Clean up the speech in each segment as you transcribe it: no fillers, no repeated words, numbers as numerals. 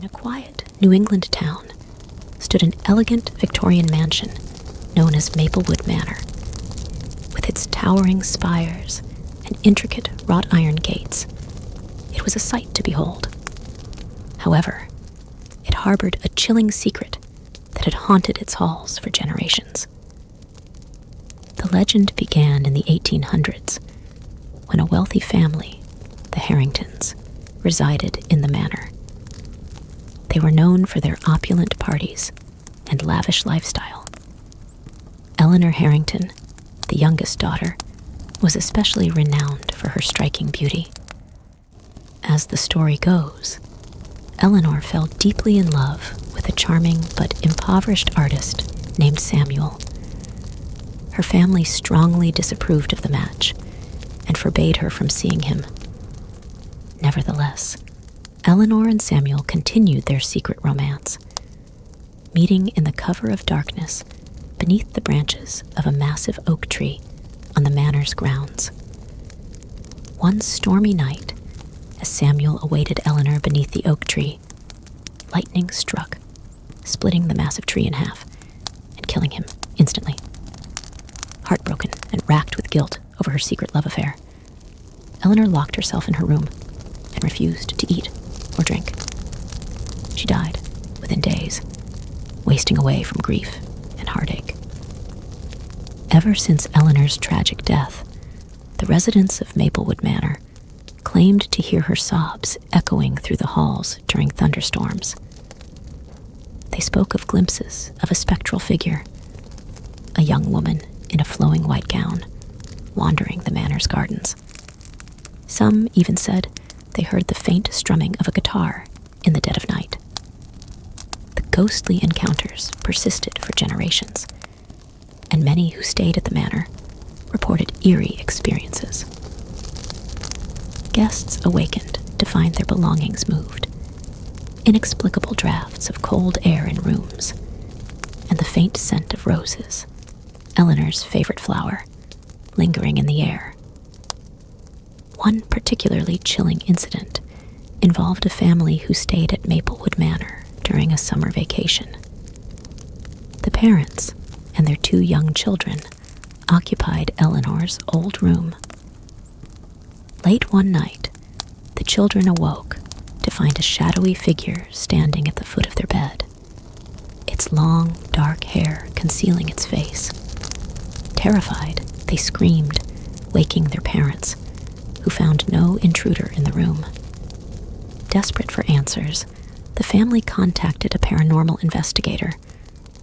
In a quiet New England town stood an elegant Victorian mansion known as Maplewood Manor. With its towering spires and intricate wrought iron gates, it was a sight to behold. However, it harbored a chilling secret that had haunted its halls for generations. The legend began in the 1800s when a wealthy family, the Harringtons, resided in the manor. They were known for their opulent parties and lavish lifestyle. Eleanor Harrington, the youngest daughter, was especially renowned for her striking beauty. As the story goes, Eleanor fell deeply in love with a charming but impoverished artist named Samuel. Her family strongly disapproved of the match and forbade her from seeing him. Nevertheless, Eleanor and Samuel continued their secret romance, meeting in the cover of darkness beneath the branches of a massive oak tree on the manor's grounds. One stormy night, as Samuel awaited Eleanor beneath the oak tree, lightning struck, splitting the massive tree in half and killing him instantly. Heartbroken and racked with guilt over her secret love affair, Eleanor locked herself in her room and refused to eat or drink. She died within days, wasting away from grief and heartache. Ever since Eleanor's tragic death, the residents of Maplewood Manor claimed to hear her sobs echoing through the halls during thunderstorms. They spoke of glimpses of a spectral figure, a young woman in a flowing white gown, wandering the manor's gardens. Some even said they heard the faint strumming of a guitar in the dead of night. The ghostly encounters persisted for generations, and many who stayed at the manor reported eerie experiences. Guests awakened to find their belongings moved, inexplicable drafts of cold air in rooms, and the faint scent of roses, Eleanor's favorite flower, lingering in the air. One particularly chilling incident involved a family who stayed at Maplewood Manor during a summer vacation. The parents and their 2 young children occupied Eleanor's old room. Late one night, the children awoke to find a shadowy figure standing at the foot of their bed, its long, dark hair concealing its face. Terrified, they screamed, waking their parents, who found no intruder in the room. Desperate for answers, the family contacted a paranormal investigator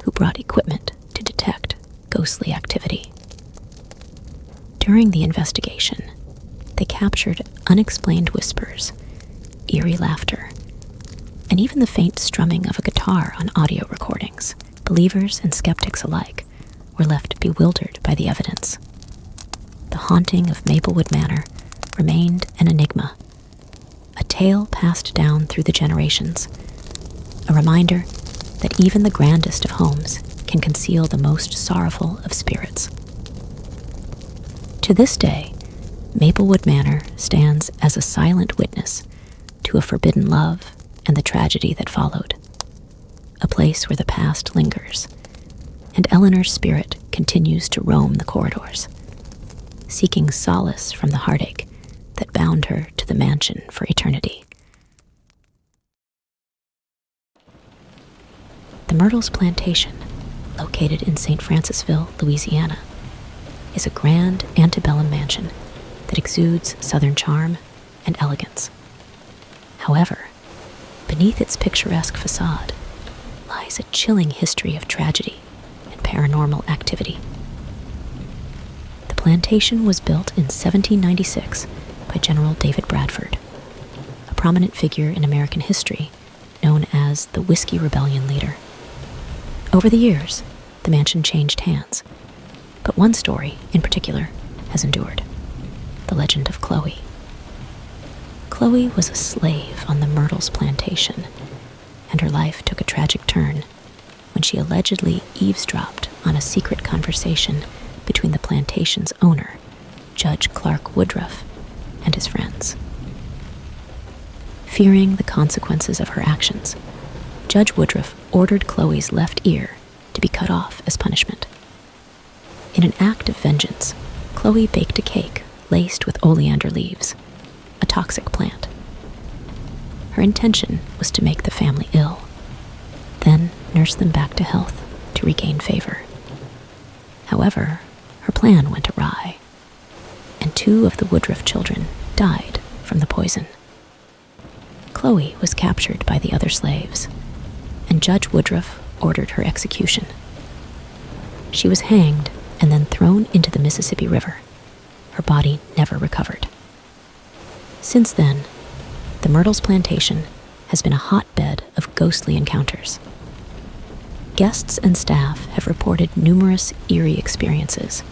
who brought equipment to detect ghostly activity. During the investigation, they captured unexplained whispers, eerie laughter, and even the faint strumming of a guitar on audio recordings. Believers and skeptics alike were left bewildered by the evidence. The haunting of Maplewood Manor remained an enigma, a tale passed down through the generations, a reminder that even the grandest of homes can conceal the most sorrowful of spirits. To this day, Maplewood Manor stands as a silent witness to a forbidden love and the tragedy that followed, a place where the past lingers, and Eleanor's spirit continues to roam the corridors, seeking solace from the heartache that bound her to the mansion for eternity. The Myrtles Plantation, located in St. Francisville, Louisiana, is a grand antebellum mansion that exudes Southern charm and elegance. However, beneath its picturesque facade lies a chilling history of tragedy and paranormal activity. The plantation was built in 1796 by General David Bradford, a prominent figure in American history known as the Whiskey Rebellion leader. Over the years, the mansion changed hands, but one story in particular has endured: the legend of Chloe. Chloe was a slave on the Myrtles plantation, and her life took a tragic turn when she allegedly eavesdropped on a secret conversation between the plantation's owner, Judge Clark Woodruff, and his friends. Fearing the consequences of her actions, Judge Woodruff ordered Chloe's left ear to be cut off as punishment. In an act of vengeance, Chloe baked a cake laced with oleander leaves, a toxic plant. Her intention was to make the family ill, then nurse them back to health to regain favor. However, her plan went awry, and 2 of the Woodruff children died from the poison. Chloe was captured by the other slaves, and Judge Woodruff ordered her execution. She was hanged and then thrown into the Mississippi River. Her body never recovered. Since then, the Myrtles plantation has been a hotbed of ghostly encounters. Guests and staff have reported numerous eerie experiences.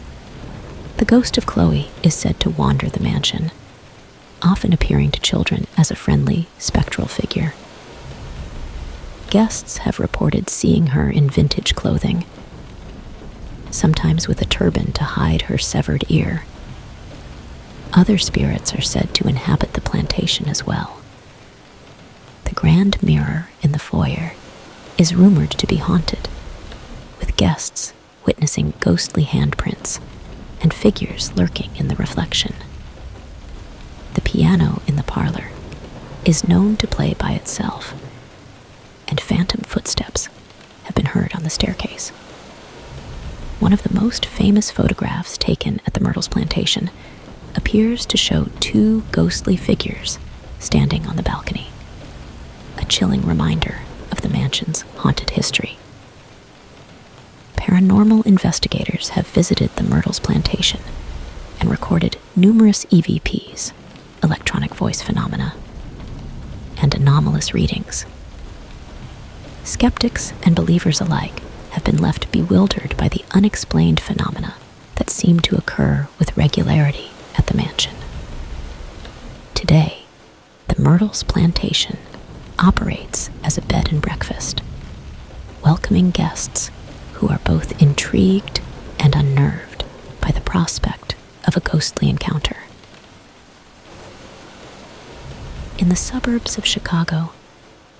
The ghost of Chloe is said to wander the mansion, often appearing to children as a friendly, spectral figure. Guests have reported seeing her in vintage clothing, sometimes with a turban to hide her severed ear. Other spirits are said to inhabit the plantation as well. The grand mirror in the foyer is rumored to be haunted, with guests witnessing ghostly handprints and figures lurking in the reflection. The piano in the parlor is known to play by itself, and phantom footsteps have been heard on the staircase. One of the most famous photographs taken at the Myrtles plantation appears to show 2 ghostly figures standing on the balcony, a chilling reminder of the mansion's haunted history. Paranormal investigators have visited the Myrtles plantation and recorded numerous EVPs, electronic voice phenomena, and anomalous readings. Skeptics and believers alike have been left bewildered by the unexplained phenomena that seem to occur with regularity at the mansion. Today, the Myrtles plantation operates as a bed and breakfast, welcoming guests who are both intrigued and unnerved by the prospect of a ghostly encounter. In the suburbs of Chicago,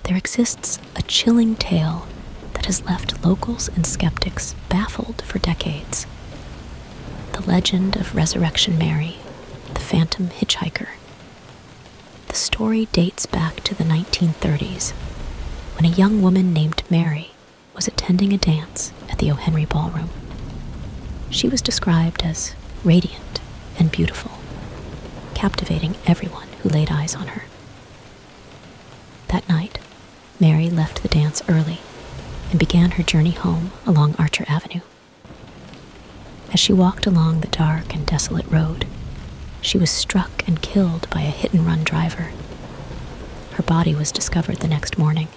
there exists a chilling tale that has left locals and skeptics baffled for decades. The legend of Resurrection Mary, the phantom hitchhiker. The story dates back to the 1930s, when a young woman named Mary was attending a dance at the O'Henry Ballroom. She was described as radiant and beautiful, captivating everyone who laid eyes on her. That night, Mary left the dance early and began her journey home along Archer Avenue. As she walked along the dark and desolate road, she was struck and killed by a hit-and-run driver. Her body was discovered the next morning,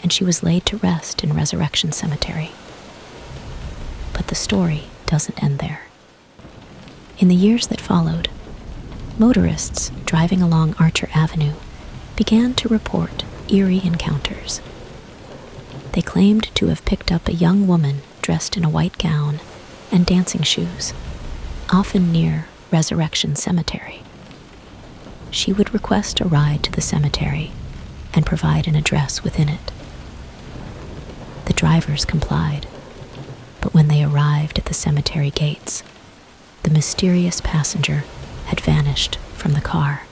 and she was laid to rest in Resurrection Cemetery. But the story doesn't end there. In the years that followed, motorists driving along Archer Avenue began to report eerie encounters. They claimed to have picked up a young woman dressed in a white gown and dancing shoes, often near Resurrection Cemetery. She would request a ride to the cemetery and provide an address within it. The drivers complied, but when they arrived at the cemetery gates, the mysterious passenger had vanished from the car.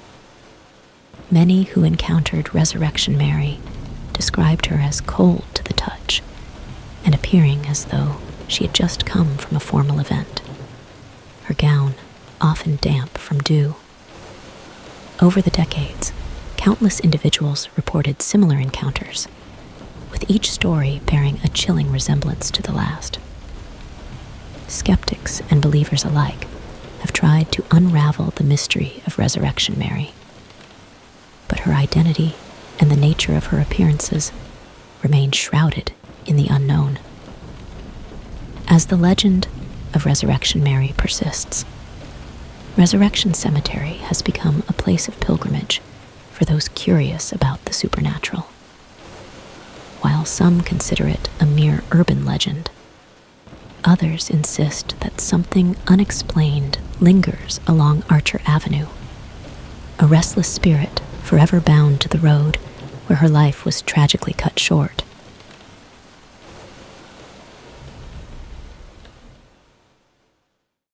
Many who encountered Resurrection Mary described her as cold to the touch and appearing as though she had just come from a formal event, her gown often damp from dew. Over the decades, countless individuals reported similar encounters, with each story bearing a chilling resemblance to the last. Skeptics and believers alike have tried to unravel the mystery of Resurrection Mary, but her identity and the nature of her appearances remain shrouded in the unknown. As the legend of Resurrection Mary persists, Resurrection Cemetery has become a place of pilgrimage for those curious about the supernatural. While some consider it a mere urban legend, others insist that something unexplained lingers along Archer Avenue, a restless spirit forever bound to the road where her life was tragically cut short.